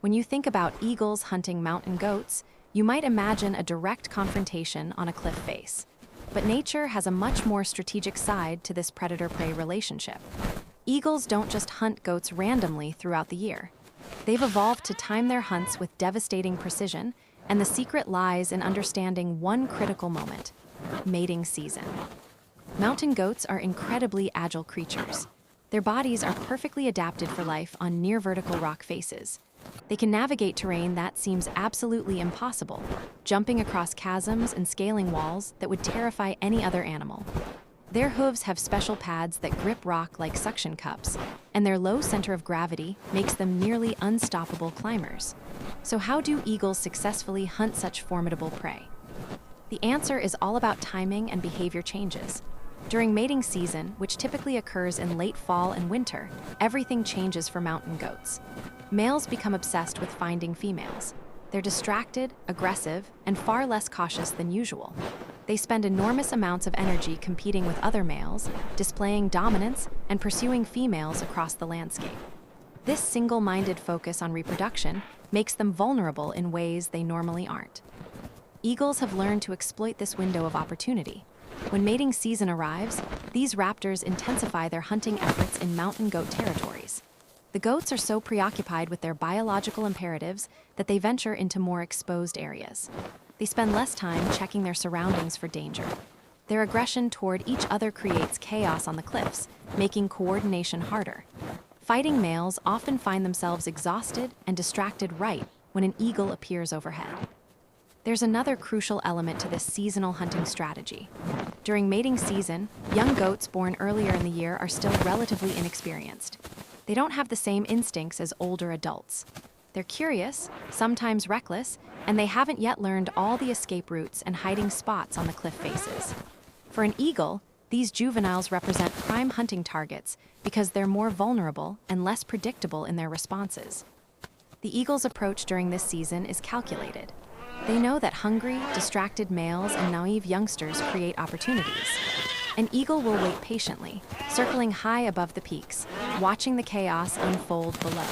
When you think about eagles hunting mountain goats, you might imagine a direct confrontation on a cliff face. But nature has a much more strategic side to this predator-prey relationship. Eagles don't just hunt goats randomly throughout the year. They've evolved to time their hunts with devastating precision, and the secret lies in understanding one critical moment: mating season. Mountain goats are incredibly agile creatures. Their bodies are perfectly adapted for life on near-vertical rock faces. They can navigate terrain that seems absolutely impossible, jumping across chasms and scaling walls that would terrify any other animal. Their hooves have special pads that grip rock like suction cups, and their low center of gravity makes them nearly unstoppable climbers. So how do eagles successfully hunt such formidable prey? The answer is all about timing and behavior changes. During mating season, which typically occurs in late fall and winter, everything changes for mountain goats. Males become obsessed with finding females. They're distracted, aggressive, and far less cautious than usual. They spend enormous amounts of energy competing with other males, displaying dominance, and pursuing females across the landscape. This single-minded focus on reproduction makes them vulnerable in ways they normally aren't. Eagles have learned to exploit this window of opportunity. When mating season arrives, these raptors intensify their hunting efforts in mountain goat territories. The goats are so preoccupied with their biological imperatives that they venture into more exposed areas. They spend less time checking their surroundings for danger. Their aggression toward each other creates chaos on the cliffs, making coordination harder. Fighting males often find themselves exhausted and distracted right when an eagle appears overhead. There's another crucial element to this seasonal hunting strategy. During mating season, young goats born earlier in the year are still relatively inexperienced. They don't have the same instincts as older adults. They're curious, sometimes reckless, and they haven't yet learned all the escape routes and hiding spots on the cliff faces. For an eagle, these juveniles represent prime hunting targets because they're more vulnerable and less predictable in their responses. The eagle's approach during this season is calculated. They know that hungry, distracted males and naive youngsters create opportunities. An eagle will wait patiently, circling high above the peaks, watching the chaos unfold below.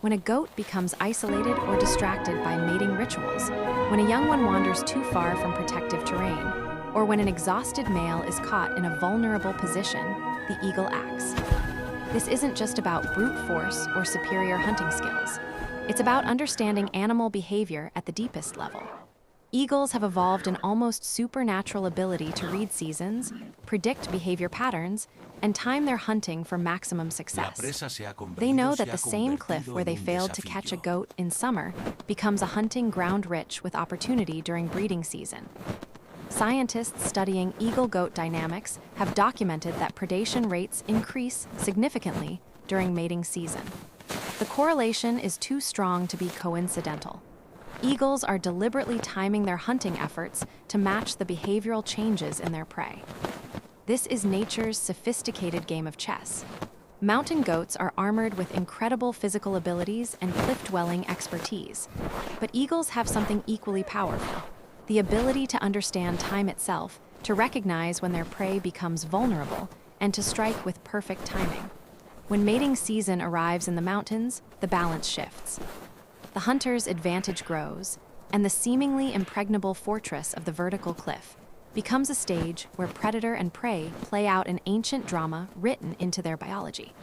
When a goat becomes isolated or distracted by mating rituals, when a young one wanders too far from protective terrain, or when an exhausted male is caught in a vulnerable position, the eagle acts. This isn't just about brute force or superior hunting skills. It's about understanding animal behavior at the deepest level. Eagles have evolved an almost supernatural ability to read seasons, predict behavior patterns, and time their hunting for maximum success. They know that the same cliff where they failed to catch a goat in summer becomes a hunting ground rich with opportunity during breeding season. Scientists studying eagle-goat dynamics have documented that predation rates increase significantly during mating season. The correlation is too strong to be coincidental. Eagles are deliberately timing their hunting efforts to match the behavioral changes in their prey. This is nature's sophisticated game of chess. Mountain goats are armored with incredible physical abilities and cliff-dwelling expertise. But eagles have something equally powerful: the ability to understand time itself, to recognize when their prey becomes vulnerable, and to strike with perfect timing. When mating season arrives in the mountains, the balance shifts. The hunter's advantage grows, and the seemingly impregnable fortress of the vertical cliff becomes a stage where predator and prey play out an ancient drama written into their biology.